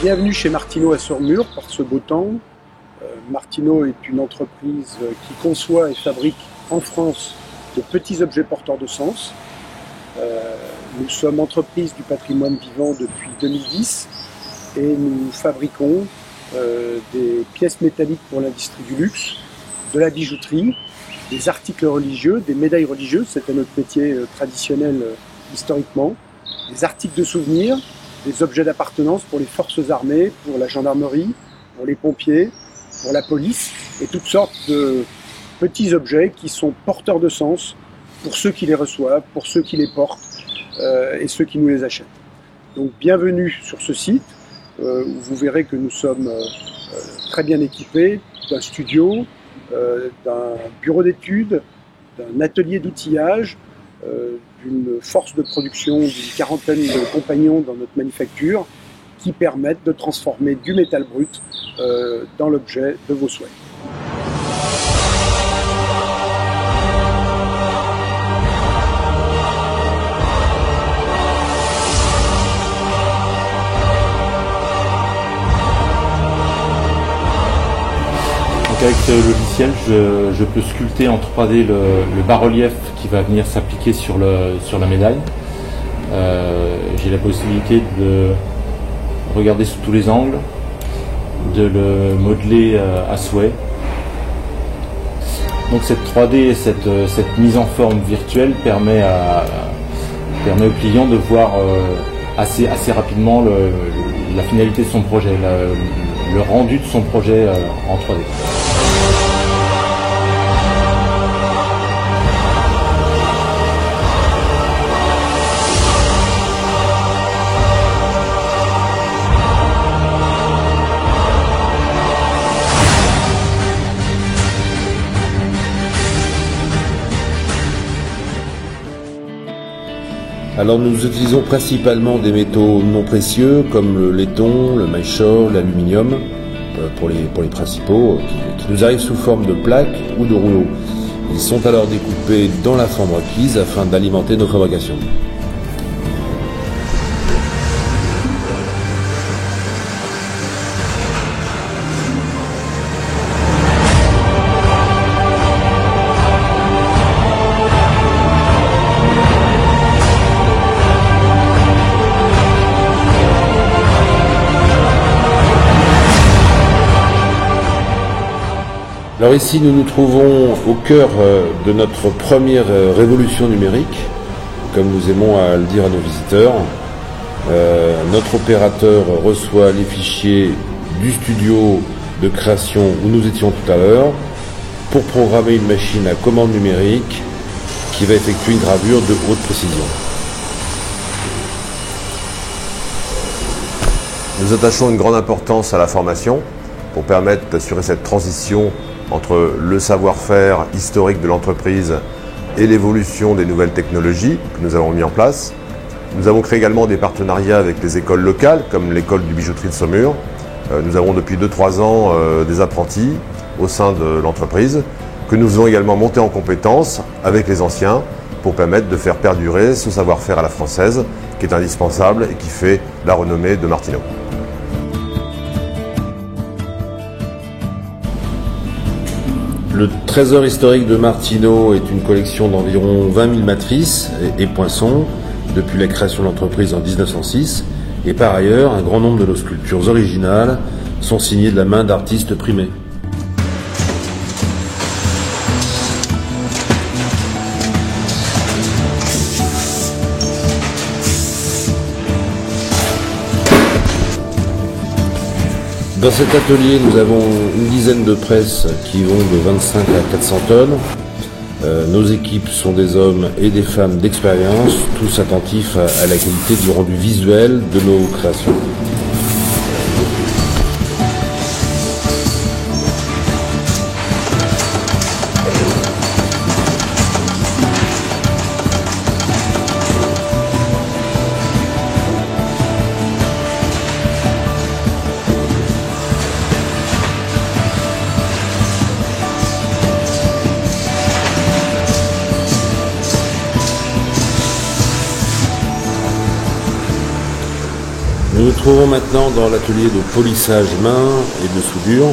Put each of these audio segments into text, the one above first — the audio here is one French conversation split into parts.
Bienvenue chez Martino à Saumur par ce beau temps. Martino est une entreprise qui conçoit et fabrique en France de petits objets porteurs de sens. Nous sommes entreprise du patrimoine vivant depuis 2010 et nous fabriquons des pièces métalliques pour l'industrie du luxe, de la bijouterie, des articles religieux, des médailles religieuses, c'était notre métier traditionnel historiquement, des articles de souvenirs, des objets d'appartenance pour les forces armées, pour la gendarmerie, pour les pompiers, pour la police, et toutes sortes de petits objets qui sont porteurs de sens pour ceux qui les reçoivent, pour ceux qui les portent et ceux qui nous les achètent. Donc bienvenue sur ce site où vous verrez que nous sommes très bien équipés d'un studio, d'un bureau d'études, d'un atelier d'outillage, d'une force de production d'une quarantaine de compagnons dans notre manufacture qui permettent de transformer du métal brut dans l'objet de vos souhaits. Avec ce logiciel, je peux sculpter en 3D le bas-relief qui va venir s'appliquer sur la médaille. J'ai la possibilité de regarder sous tous les angles, de le modeler à souhait. Donc cette 3D, cette mise en forme virtuelle permet au client de voir assez rapidement la finalité de son projet, le rendu de son projet en 3D. Alors nous utilisons principalement des métaux non précieux comme le laiton, le maillechort, l'aluminium pour les principaux qui nous arrivent sous forme de plaques ou de rouleaux. Ils sont alors découpés dans la forme requise afin d'alimenter nos fabrications. Alors ici, nous nous trouvons au cœur de notre première révolution numérique, comme nous aimons à le dire à nos visiteurs. Notre opérateur reçoit les fichiers du studio de création où nous étions tout à l'heure pour programmer une machine à commande numérique qui va effectuer une gravure de haute précision. Nous attachons une grande importance à la formation pour permettre d'assurer cette transition entre le savoir-faire historique de l'entreprise et l'évolution des nouvelles technologies que nous avons mis en place. Nous avons créé également des partenariats avec les écoles locales, comme l'école du bijouterie de Saumur. Nous avons depuis 2-3 ans des apprentis au sein de l'entreprise que nous faisons également monter en compétences avec les anciens pour permettre de faire perdurer ce savoir-faire à la française qui est indispensable et qui fait la renommée de Martino. Le trésor historique de Martino est une collection d'environ 20 000 matrices et poinçons depuis la création de l'entreprise en 1906. Et par ailleurs, un grand nombre de nos sculptures originales sont signées de la main d'artistes primés. Dans cet atelier, nous avons une dizaine de presses qui vont de 25 à 400 tonnes. Nos équipes sont des hommes et des femmes d'expérience, tous attentifs à la qualité du rendu visuel de nos créations. Nous nous trouvons maintenant dans l'atelier de polissage main et de soudure,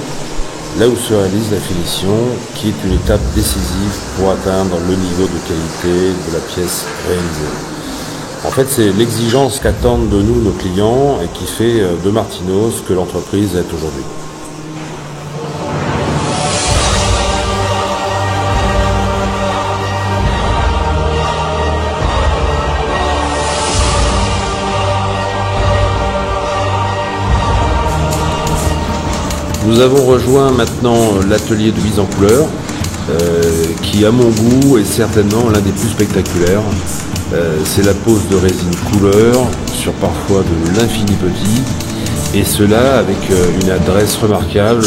là où se réalise la finition, qui est une étape décisive pour atteindre le niveau de qualité de la pièce réalisée. En fait, c'est l'exigence qu'attendent de nous nos clients et qui fait de Martino ce que l'entreprise est aujourd'hui. Nous avons rejoint maintenant l'atelier de mise en couleur, qui à mon goût est certainement l'un des plus spectaculaires. C'est la pose de résine couleur sur parfois de l'infini petit, et cela avec une adresse remarquable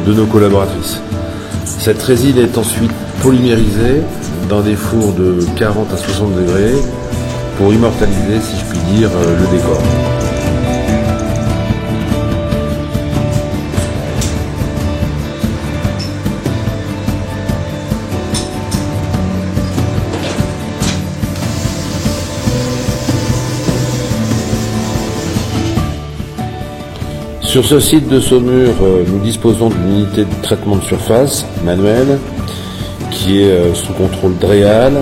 de nos collaboratrices. Cette résine est ensuite polymérisée dans des fours de 40 à 60 degrés pour immortaliser, si je puis dire, le décor. Sur ce site de Saumur, nous disposons d'une unité de traitement de surface manuelle qui est sous contrôle DREAL.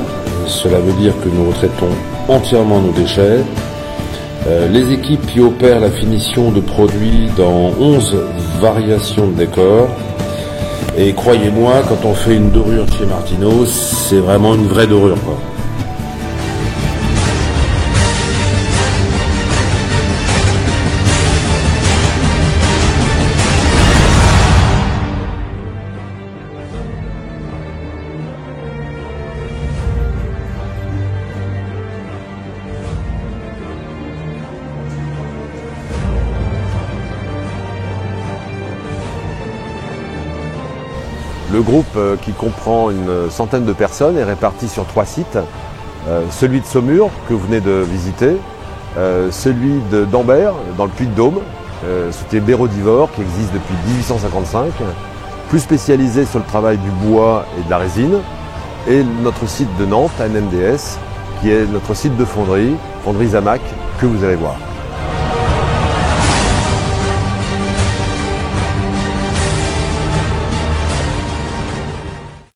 Cela veut dire que nous retraitons entièrement nos déchets. Les équipes qui opèrent la finition de produits dans 11 variations de décors. Et croyez-moi, quand on fait une dorure chez Martino, c'est vraiment une vraie dorure, quoi. Le groupe qui comprend une centaine de personnes est réparti sur 3 sites. Celui de Saumur que vous venez de visiter, celui d'Ambert dans le Puy-de-Dôme, société Bérodivore qui existe depuis 1855, plus spécialisé sur le travail du bois et de la résine, et notre site de Nantes, NMDS, qui est notre site de fonderie, Fonderie Zamac, que vous allez voir.